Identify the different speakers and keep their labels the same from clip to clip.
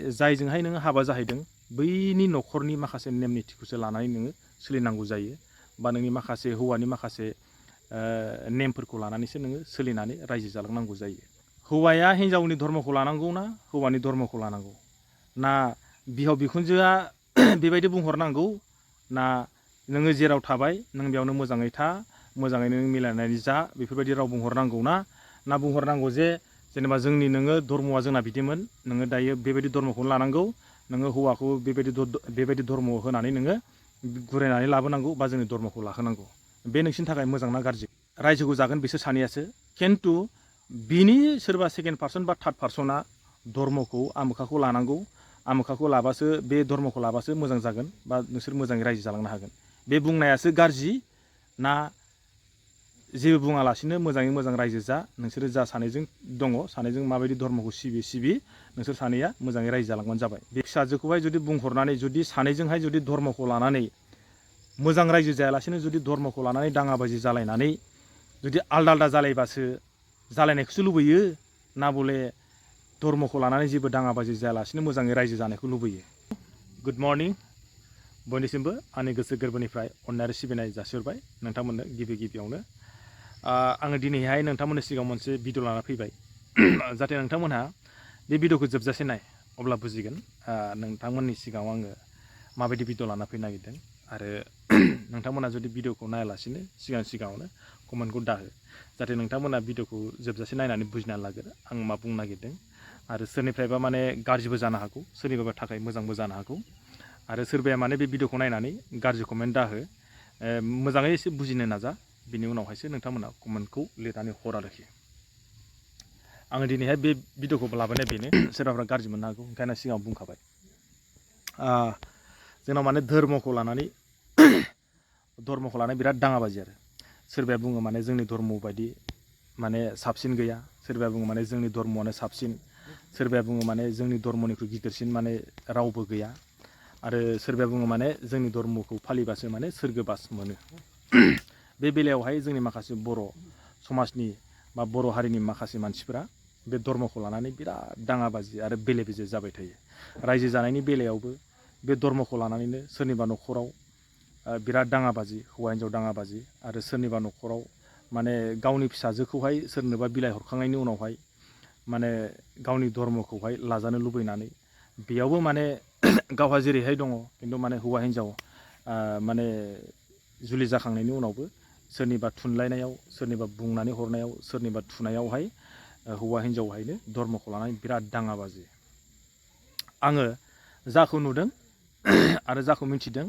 Speaker 1: जायजोंहाय नोङो हाबा जाहैदों बैनि न'खरनि माखासे नेम निथिखौसो लानानै नोङो सोलिनांगौ जायो बा नोंनि माखासे हौवानि माखासे नेमफोरखौ लानानैसो नोङो सोलिनानै रायजो जालांनांगौ जायो। हौवाया हिन्जावनि धर्मखौ लानांगौ ना हौवानि धर्मखौ लानांगौ ना बिहाव बिखुनजोआ बेबायदि बुंहरनांगौ ना नोङो जेराव थाबाय नों बेयावनो मोजाङै था मोजाङै नों मिलायनानै जा बेफोरबायदि राव बुंहरनांगौ ना बुंहरनांगौ जे जेनेबा जोंनि नोङो धर्मआ जोंना बिदिमोन नोङो दायो बेबायदि धर्मखौनो लानांगौ नोङो हौवाखौ बेबायदि धर्म होनानै नोङो गुरायनानै लाबोनांगौ बा जोंनि धर्मखौ लाहोनांगौ बे नोंसिनि थाखाय मोजां ना गाज्रि रायजोखौ जागोन बिसोर सानैयासो खिन्थु बिनि सोरबा सेकेन्ड पार्सन बा थार्ड पार्सना धर्मखौ आमोखाखौ लानांगौ आमोखाखौ लाबासो बे धर्मखौ लाबासो मोजां जागोन बा नोंसोर मोजाङै रायजो जालांनो हागोन बे बुंनायासो गाज्रि ना जेबो बुङालासिनो मोजाङै मोजां रायजो जा नोंसोरो जा सानैजों दङ सानैजों माबायदि धर्मखौ सिबि नोंसोर सानैया मोजाङै रायजो जालांबानो जाबाय बे फिसाजोखौहाय जुदि बुंहरनानै जुदि सानैजोंहाय जुदि धर्मखौ लानानै मोजां रायजो जायालासिनो जुदि धर्मखौ लानानै दाङाबाजि जालायनानै जुदि आलदा आलदा जालायबासो जालायनायखौसो लुबैयो ना बले धर्मखौ लानानै जेबो दाङाबाजि जायालासिनो मोजाङै रायजो जानायखौ लुबैयो। गुड मर्निं बयनिसिमबो आंनि गोसो गोरबोनिफ्राय अननाय आरो सिबिनाय जासिहरबाय नोंथांमोननो गिबियावनो आङो दिनैहाय नोंथांमोननि सिगाङाव मोनसे भिडिअ लाना फैबाय जाहाथे नोंथांमोनहा बे भिडिअखौ जोबजासे नाय अब्ला बुजिगोन नोंथांमोननि सिगाङाव आङो माबायदि भिडिअ लाना फैनो नागिरदों आरो नोंथांमोना जुदि भिडिअखौ नायालासिनो सिगाङावनो कमेन्टखौ दाहो जाहाथे नोंथांमोना भिडिअखौ जोबजासे नायनानै बुजिना लागोन आं मा बुंनो नागिरदों आरो सोरनिफ्रायबा माने गाज्रिबो जानो हागौ सोरनिबा थाखाय मोजांबो जानो हागौ आरो सोरबाया माने बे भिडिअखौ नायनानै गाज्रि कमेन्ट दाहो मोजाङै एसे बुजिनो नाजा बिनि उनावहायसो नोंथांमोना कमेन्टखौ लिरनानै हर आरोखि आङो दिनैहाय बे भिडिअखौ लाबोनाय बेनो सोरबाफ्रा गाज्रि मोननो हागौ ओंखायनो सिगाङाव बुंखाबाय जोंनाव माने धर्मखौ लानानै बिराद दाङाबाजि आरो सोरबाया बुङो माने जोंनि धर्म बायदि माने साबसिन गैया सोरबाया बुङो माने जोंनि धर्मआनो साबसिन सोरबाया बुङो माने जोंनि धर्मनिख्रुइ गिदिरसिन माने रावबो गैया आरो सोरबाया बुङो माने जोंनि धर्मखौ फालिबासो माने सोरगोबास मोनो बे बेलायावहाय जोंनि माखासे बर' समाजनि बा बर' हारिनि माखासे मानसिफोरा बे धर्मखौ लानानै बिराद दाङाबाजि आरो बेले बेजे जाबाय थायो रायजो जानायनि बेलायावबो बे धर्मखौ लानानैनो सोरनिबा न'खराव बिराद दाङाबाजि हौवा हिन्जाव दाङाबाजि आरो सोरनिबा न'खराव माने गावनि फिसाजोखौहाय सोरनोबा बिलाइ हरखांनायनि उनावहाय माने गावनि धर्मखौहाय लाजानो लुबैनानै बेयावबो माने गावहा जेरैहाय दङ खिन्थु माने हौवा हिन्जाव माने जुलि जाखांनायनि उनावबो सोरनिबा थुनलायनायाव सोरनिबा बुंनानै हरनायाव सोरनिबा थुनायावहाय हौवा हिन्जावहायनो धर्मखौ लानानै बिराद दाङाबाजि आङो जाखौ नुदों आरो जाखौ मिथिदों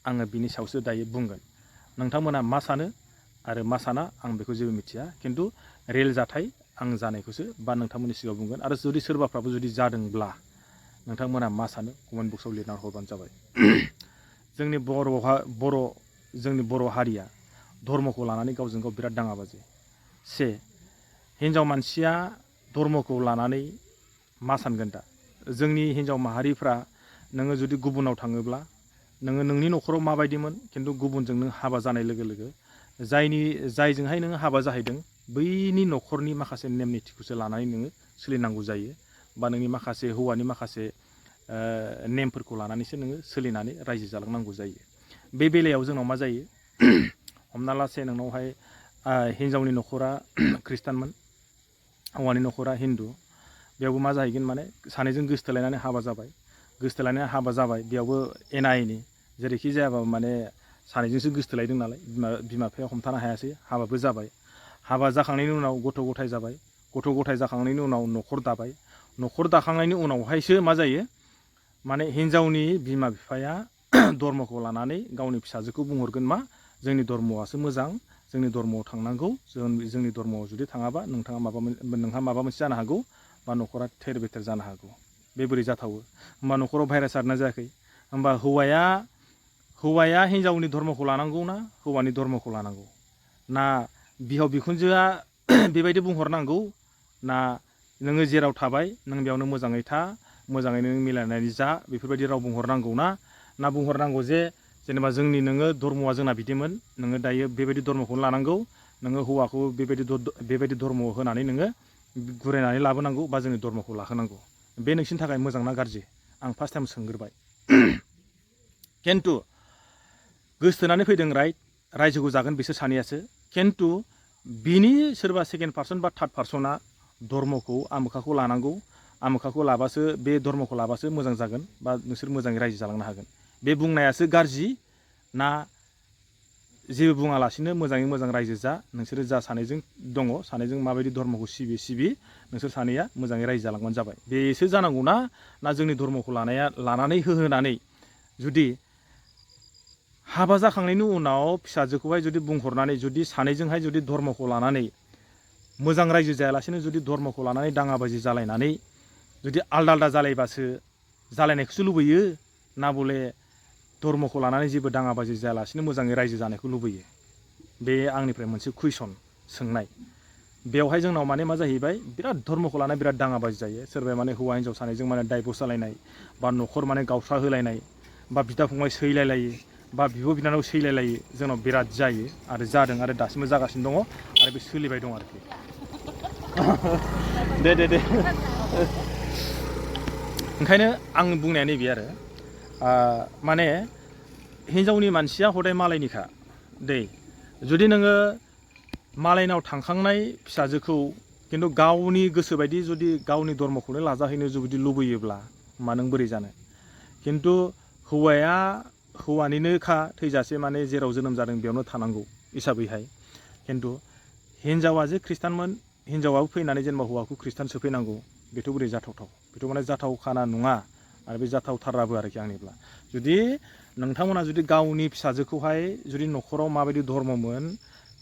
Speaker 1: आङो बिनि सायावसो दायो बुंगोन नोंथांमोना मा सानो आरो मा साना आं बेखौ जेबो मिथिया खिन्थु रियेल जाथाय आं जानायखौसो बा नोंथांमोननि सिगाङाव बुंगोन आरो जुदि सोरबाफ्राबो जुदि जादोंब्ला नोंथांमोना मा सानो कमेन्ट बक्सआव लिरना हरबानो जाबाय जोंनि बर' हारिया धर्मखौ लानानै गावजों गाव बिराद दाङाबाजि हिन्जाव मानसिया धर्मखौ लानानै मा सानगोन दा जोंनि हिन्जाव माहारिफ्रा नोङो जुदि गुबुनाव थाङोब्ला नोङो नोंनि न'खराव माबायदिमोन खिन्थु गुबुनजों नों हाबा जानाय लोगो लोगो जायजोंहाय नोङो हाबा जाहैदों बैनि न'खरनि माखासे नेम निथिखौसो लानानै नोङो सोलिनांगौ जायो बा नोंनि माखासे हौवानि माखासे नेमफोरखौ लानानैसो नोङो सोलिनानै रायजो जालांनांगौ जायो बे बेलायाव जोंनाव मा जायो हमना लासे नोंनावहाय हिन्जावनि न'खरा खृष्टानमोन हौवानि न'खरा हिन्दु बेयावबो मा जाहैगोन माने सानैजों गोसथोलायनानै हाबा जाबाय बेयावबो एना एनि जेरैखि जायाबाबो माने सानैजोंसो गोसथोलायदों नालाय बिमा बिफाया हमथानो हायासै हाबाबो जाबाय हाबा जाखांनायनि उनाव गथ' गथाय जाबाय गथ' गथाय जाखांनायनि उनाव न'खर दाबाय न'खर दाखांनायनि उनावहायसो मा जायो माने हिन्जावनि बिमा बिफाया धर्मखौ लानानै गावनि फिसाजोखौ बुंहरगोन मा जोंनि धर्मआसो मोजां जोंनि धर्मआव थांनांगौ जोंनि धर्मआव जुदि थाङाबा नोंहा माबा मोनसे जानो हागौ बा न'खरा थेर बेथेर जानो हागौ बे बोरै जाथावो होमबा न'खराव भाइरास सारना जायाखै होमबा हौवाया हिन्जावनि धर्मखौ लानांगौ ना हौवानि धर्मखौ लानांगौ ना बिहाव बिखुनजोआ बेबायदि बुंहरनांगौ ना नोङो जेराव थाबाय नों बेयावनो मोजाङै था मोजाङै नों मिलायनानै जा बेफोरबायदि राव बुंहरनांगौ ना बुंहरनांगौ जे जेनेबा जोंनि नोङो धर्मआ जोंना बिदिमोन नोङो दायो बेबायदि धर्मखौनो लानांगौ नोङो हौवाखौ बेबायदि धर्म होनानै नोङो गुरायनानै लाबोनांगौ बा जोंनि धर्मखौ लाहोनांगौ बे नोंसिनि थाखाय मोजां ना गाज्रि आं फार्स्ट टाइम सोंग्रोबाय खिन्थु गोसथोनानै फैदों राइट रायजोखौ जागोन बिसोर सानैयासो खिन्थु बिनि सोरबा सेकेन्ड पार्सन बा थार्ड पार्सना धर्मखौ आमोखाखौ लानांगौ आमोखाखौ लाबासो बे धर्मखौ लाबासो मोजां जागोन बा नोंसोर मोजाङै रायजो जालांनो हागोन बे बुंनायासो गाज्रि ना जेबो बुङालासिनो मोजाङै मोजां रायजो जा नोंसोरो जा सानैजों दङ सानैजों माबायदि धर्मखौ सिबि नोंसोर सानैया मोजाङै रायजो जालांबानो जाबाय बेसो जानांगौना ना जोंनि धर्मखौ लानानै होहोनानै जुदि हाबा जाखांनायनि उनाव फिसाजोखौहाय जुदि बुंहरनानै जुदि सानैजोंहाय जुदि धर्मखौ लानानै मोजां रायजो जायालासिनो जुदि धर्मखौ लानानै दाङाबाजि जालायनानै जुदि आलदा आलदा जालायबासो जालायनायखौसो लुबैयो ना बले धर्मखौ लानानै जेबो दाङाबाजि जायालासिनो मोजाङै रायजो जानायखौ लुबैयो बे आंनिफ्राय मोनसे कुइसन सोंनाय बेवहाय जोंनाव माने मा जाहैबाय बिराद धर्मखौ लानानै बिराद दाङाबाजि जायो सोरबाया माने हौवा हिन्जाव सानैजों माने डाइभर्स जालायनाय बा न'खर माने गावस्रा होलायनाय बा बिदा फंबाय सैलायलायो बा बिब' बिनानाव सैलायलायो जोंनाव बिराद जायो आरो जादों आरो दासिमबो जागासिनो दङ आरो बे सोलिबाय दं आरोखि दे ओंखायनो आं बुंनाया नैबे आरो माने हिन्जावनि मानसिया हदाय मालायनिखा दै जुदि नोङो मालायनाव थांखांनाय फिसाजोखौ खिन्थु गावनि गोसो बायदि जुदि गावनि धर्मखौनो लाजाहैनो जुदि लुबैयोब्ला मा नों बोरै जानो खिन्थु हौवाया हौवानिनोखा थैजासे माने जेराव जोनोम जादों बेयावनो थानांगौ हिसाबैहाय खिन्थु हिन्जावा जे खृष्टानमोन हिन्जावाबो फैनानै जेनेबा हौवाखौ खृष्टान सोफैनांगौ बेथ' बोरै जाथावथाव बेथ' माने जाथावखाना नङा आरो बे जाथावथाराबो आरोखि आंनिब्ला जुदि नोंथांमोना जुदि गावनि फिसाजोखौहाय जुदि न'खराव माबायदि धर्ममोन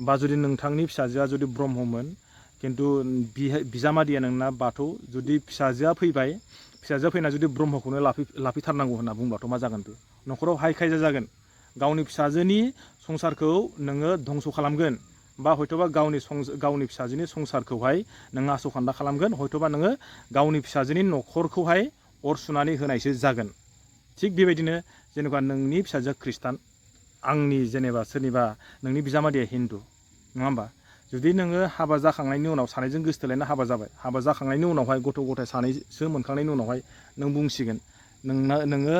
Speaker 1: बा जुदि नोंथांनि फिसाजोआ जुदि ब्रह्ममोन खिन्थु बिजामादैया नोंना बाथौ जुदि फिसाजोआ फैना जुदि ब्रह्मखौनो लाफैथारनांगौ होनना बुंबाथ' मा जागोन बे न'खराव हाय खायजा जागोन गावनि फिसाजोनि संसारखौ नोङो धंस' खालामगोन बा हयथ'बा गावनि फिसाजोनि संसारखौहाय नोङो आसखान्दा खालामगोन हयथ'बा नोङो गावनि फिसाजोनि न'खरखौहाय अर सुनानै होनायसो जागोन थिग बेबायदिनो जेनेबा नोंनि फिसाजोआ खृष्टान आंनि जेनेबा सोरनिबा नोंनि बिजामादैया हिन्दु नङा होमबा जुदि नोङो हाबा जाखांनायनि उनाव सानैजों गोसथोलायना हाबा जाबाय हाबा जाखांनायनि उनावहाय गथ' गथाय सानैसो मोनखांनायनि उनावहाय नों बुंसिगोन नोङो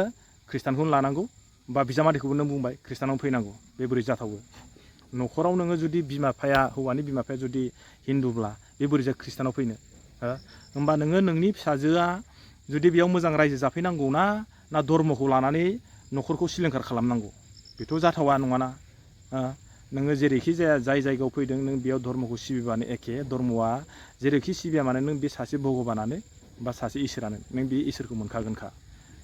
Speaker 1: खृष्टानखौनो लानांगौ बा बिजामादैखौबो नों बुंबाय खृष्टानाव फैनांगौ बे बोरै जाथावो न'खराव नोङो जुदि हौवानि बिमा बिफाया जुदि हिन्दुब्ला बे बोरै जा खृष्टानाव फैनो होमबा नोङो नोंनि फिसाजोआ जुदि बेयाव मोजां रायजो जाफैनांगौ ना धर्मखौ लानानै न'खरखौ सिलिंखार खालामनांगौ बेथ' जाथावा नङाना नोङो जेरैखि जाया जाय जायगायाव फैदों नों बेयाव धर्मखौ सिबिबानो एखे धर्मआ जेरैखि सिबिया माने नों बे सासे भगबानानो बा सासे इसोरानो नों बे इसोरखौ मोनखागोनखा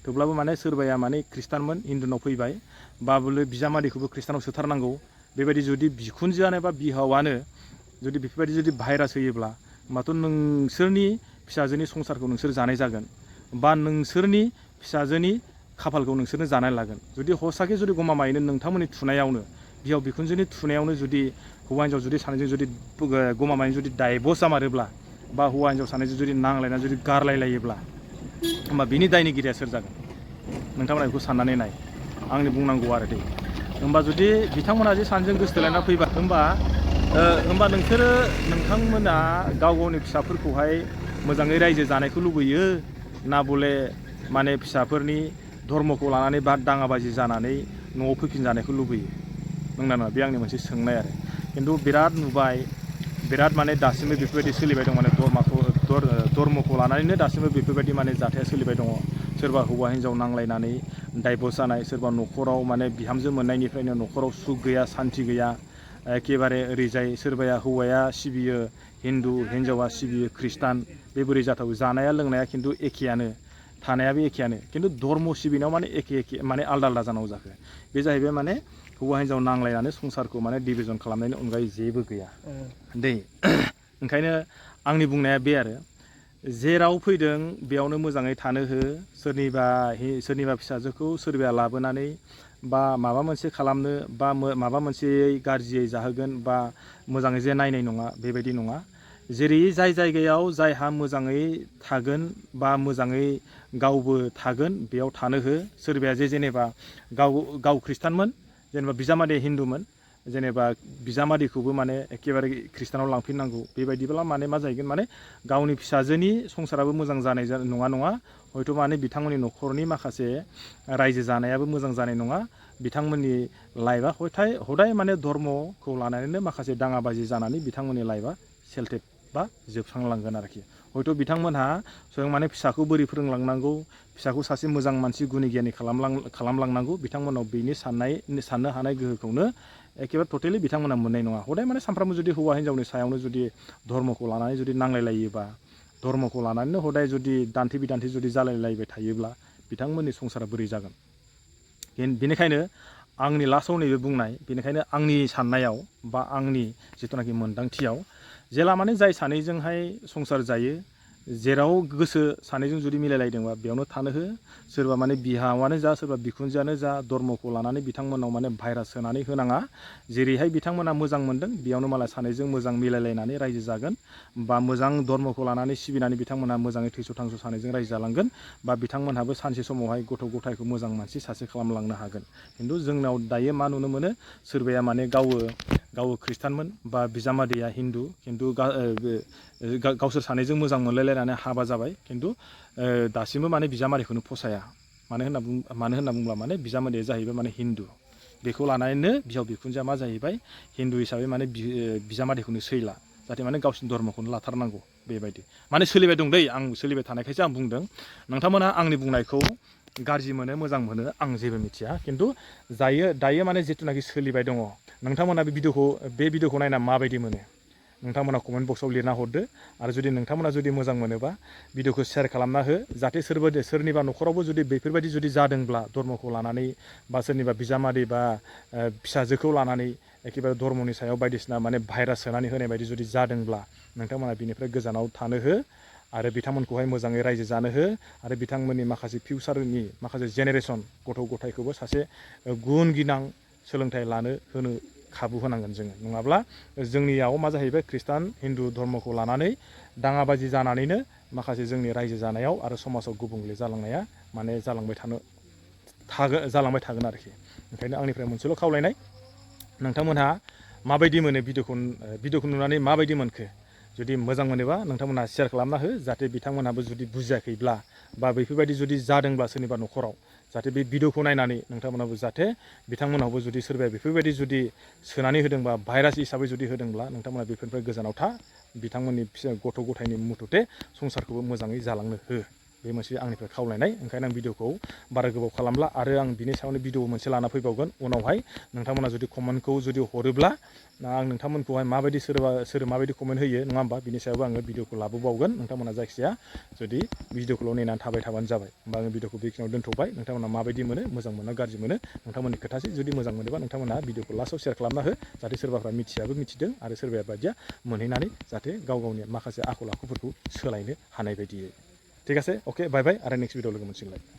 Speaker 1: थेवब्लाबो माने सोरबाया माने खृष्टानमोन हिन्दुनाव फैबाय बा बले बिजामादैखौबो खृष्टानाव सोथारनांगौ बेबायदि जुदि बिखुनजोआनो बा बिहावानो जुदि बेफोरबायदि जुदि भाइरास होयोब्ला होमबाथ' नोंसोरनि फिसाजोनि संसारखौ नोंसोर जानाय जागोन बा नोंसोरनि फिसाजोनि खाफालखौ नोंसोरनो जानाय लागोन जुदि हसाके जुदि गमामायैनो नोंथांमोननि थुनायावनो बिहाव बिखुनजोनि थुनायावनो जुदि हौवा हिन्जाव जुदि सानैजों जुदि गमामायैनो जुदि डाइभर्स जामारोब्ला बा हौवा हिन्जाव सानैजों जुदि नांलायनानै जुदि गारलायलायोब्ला होमबा बिनि दायनिगिरिया सोर जागोन नोंथांमोना बेखौ साननानै नाय आंनि बुंनांगौ आरो दे होमबा जुदि बिथांमोना जे सानैजों गोसथोलायना फैबा होमबा नोंथांमोना गावनि फिसाफोरखौहाय मोजाङै रायजो जानायखौ लुबैयो ना बले माने फिसाफोरनि धर्मखौ लानानै बा दाङाबाजि जानानै न'आव फैफिनजानायखौ लुबैयो नंना नङा बे आंनि मोनसे सोंनाय आरो खिन्थु बिराद नुबाय बिराद माने दासिमबो बेफोरबायदि सोलिबाय दं माने धर्मखौ लानानैनो दासिमबो बेफोरबायदि माने जाथाया सोलिबाय दङ सोरबा हौवा हिन्जाव नांलायनानै डाइभर्स जानाय सोरबा न'खराव माने बिहामजो मोननायनिफ्रायनो न'खराव सुख गैया सान्थि गैया एखेबारे ओरैजाय सोरबाया हौवाया सिबियो हिन्दु हिन्जावा सिबियो खृष्टान बे बोरै जाथावो जानाया लोंनाया खिन्थु एखेयानो थानायाबो एखेयानो खिन्थु धर्म सिबिनायाव माने एखे माने आलदा आलदा जानांगौ जाखो बे जाहैबाय माने हौवा हिन्जाव नांलायनानै संसारखौ माने डिभिजन खालामनायनि अनगायै जेबो गैया दै ओंखायनो आंनि बुंनाया बे आरो जेराव फैदों बेयावनो मोजाङै थानो हो सोरनिबा फिसाजोखौ सोरबाया लाबोनानै बा माबा मोनसे खालामनो बा माबा मोनसे गाज्रियै जाहोगोन बा मोजाङै जे नायनाय नङा बेबायदि नङा जेरै जाय जायगायाव जायहा मोजाङै थागोन बा मोजाङै गावबो थागोन बेयाव थानो हो सोरबाया जे जेनेबा गाव खृष्टानमोन जेनेबा बिजामादै हिन्दुमोन जेनेबा बिजामादैखौबो माने एखेबारे ख्रिस्टानाव लांफिननांगौ बेबायदिब्ला माने मा जाहैगोन माने गावनि फिसाजोनि संसाराबो मोजां जानाय नङा हयथ' माने बिथांमोननि न'खरनि माखासे रायजो जानायाबो मोजां जानाय नङा बिथांमोननि लाइफआ हदाय माने धर्मखौ लानानैनो माखासे दाङाबाजि जानानै बिथांमोननि लाइफआ सेल्टेब बा जोबस्रांलांगोन आरोखि हयथ' बिथांमोनहा स्वयं माने फिसाखौ बोरै फोरोंलांनांगौ फिसाखौ सासे मोजां मानसि गुनि गियानि खालामलांनांगौ बिथांमोनाव बेनि साननो हानाय गोहोखौनो एखेबारे टटेलि बिथांमोना मोननाय नङा हदाय माने सानफ्रामबो जुदि हौवा हिन्जावनि सायावनो जुदि धर्मखौ लानानै जुदि नांलायलायोबा धर्मखौ लानानैनो हदाय जुदि दान्थे बिदान्थे जुदि जालायलायबाय थायोब्ला बिथांमोननि संसारा बोरै जागोन बेनिखायनो आंनि लास्टआव नैबे बुंनाय बेनिखायनो आंनि साननायाव बा आंनि जिथुनाखि मोन्दांथियाव जेला माने जाय सानैजोंहाय संसार जायो जेराव गोसो सानैजों जुदि मिलायलायदोंबा बेयावनो थानो हो सोरबा माने बिहावानो जा सोरबा बिखुनजोआनो जा धर्मखौ लानानै बिथांमोनाव माने भाइरास सोनानै होनाङा जेरैहाय बिथांमोना मोजां मोनदों बेयावनो मालाय सानैजों मोजां मिलायलायनानै रायजो जागोन बा मोजां धर्मखौ लानानै सिबिनानै बिथांमोना मोजाङै थैस' थांस' सानैजों रायजो जालांगोन बा बिथांमोनहाबो सानसे समावहाय गथ' गथायखौ मोजां मानसि सासे खालामलांनो हागोन खिन्थु जोंनाव दायो मा नुनो मोनो सोरबाया माने गावो ख्रिस्टानमोन बा बिजामादैया हिन्दु खिन्थु गावसोर सानैजों मोजां मोनलायलायनानै हाबा जाबाय खिन्थु दासिमबो माने बिजामादैखौनो फसाया मानो होनना बुंब्ला माने बिजामादैया जाहैबाय माने हिन्दु बेखौ लानानैनो बिहाव बिखुनजोआ मा जाहैबाय हिन्दु हिसाबै माने बिजामादैखौनो सैला जाहाथे माने गावसिनि धर्मखौनो लाथारनांगौ बेबायदि माने सोलिबाय दं दै आं सोलिबाय थानायखायसो आं बुंदों नोंथांमोनहा आंनि बुंनायखौ गाज्रि मोनो मोजां मोनो आं जेबो मिथिया खिन्थु दायो माने जिथुनाखि सोलिबाय दङ नोंथांमोना बे भिडिअखौ नायना माबायदि मोनो नोंथांमोना कमेन्ट बक्सआव लिरना हरदो आरो जुदि नोंथांमोना जुदि मोजां मोनोबा भिडिअखौ शेयार खालामना हो जाहाथे सोरनिबा न'खरावबो जुदि बेफोरबायदि जुदि जादोंब्ला धर्मखौ लानानै बा सोरनिबा बिजामादै बा फिसाजोखौ लानानै एखेबारे धर्मनि सायाव बायदिसिना माने भाइरास सोनानै होनाय बायदि जुदि जादोंब्ला नोंथांमोना बिनिफ्राय गोजानाव थानो हो आरो बिथांमोनखौहाय मोजाङै रायजो जानो हो आरो बिथांमोननि माखासे फिउचारनि माखासे जेनेरेसन गथ' गथायखौबो सासे गुन गोनां सोलोंथाइ होनो खाबु होनांगोन जोङो नङाब्ला जोंनियाव मा जाहैबाय ख्रिस्टान हिन्दु धर्मखौ लानानै दाङाबाजि जानानैनो माखासे जोंनि रायजो जानायाव आरो समाजाव गुबुंले जालांनाया माने जालांबाय थागोन आरोखि ओंखायनो आंनिफ्राय मोनसेल' खावलायनाय नोंथांमोनहा माबायदि मोनो भिडिअखौ नुनानै माबायदि मोनखो जुदि मोजां मोनोबा नोंथांमोनहा शेयार खालामना हो जाहाथे बिथांमोनहाबो जुदि बुजियाखैब्ला बा बेफोरबायदि जुदि जादोंब्ला सोरनिबा न'खराव जाहाथे बे भिडिअखौ नायनानै नोंथांमोनहाबो जाहाथे बिथांमोनहाबो जुदि सोरबाया बेफोरबायदि जुदि सोनानै होदोंबा भाइरास हिसाबै जुदि होदोंब्ला नोंथांमोना बेफोरनिफ्राय गोजानाव था बिथांमोननि गथ' गथायनि मथथे संसारखौबो मोजाङै जालांनो हो बे मोनसे आंनिफ्राय खावलायनाय ओंखायनो आं भिडिअखौ बारा गोबाव खालामला आरो आं बिनि सायावनो भिडिअ मोनसे लाना फैबावगोन उनावहाय नोंथांमोना जुदि कमेन्टखौ जुदि हरोब्ला आं नोंथांमोनखौहाय सोर माबायदि कमेन्ट होयो नङा होमबा बिनि सायावबो आङो भिडिअखौ लाबोबावगोन नोंथांमोना जायखिजाया जुदि भिडिअखौल' नेनानै थाबाय थाबानो जाबाय होमबा आङो भिडिअखौ बेखिनियाव दोनथ'बाय नोंथांमोना माबायदि मोनो मोजां मोना गाज्रि मोनो नोंथांमोननि खोथासै जुदि मोजां मोनोबा नोंथांमोना भिडिअखौ लास्टआव शेयार खालामना हो जाहाथे सोरबाफ्रा मिथियाबो मिथिदों आरो सोरबाया बायदिया मोनहैनानै जाहाथे गावनि माखासे आखल आखुफोरखौ सोलायनो हानाय बायदियै ঠিক আছে ओके बाय बाय आरो नेक्स्ट भिडिअ लोगो मोनसिगोनलाय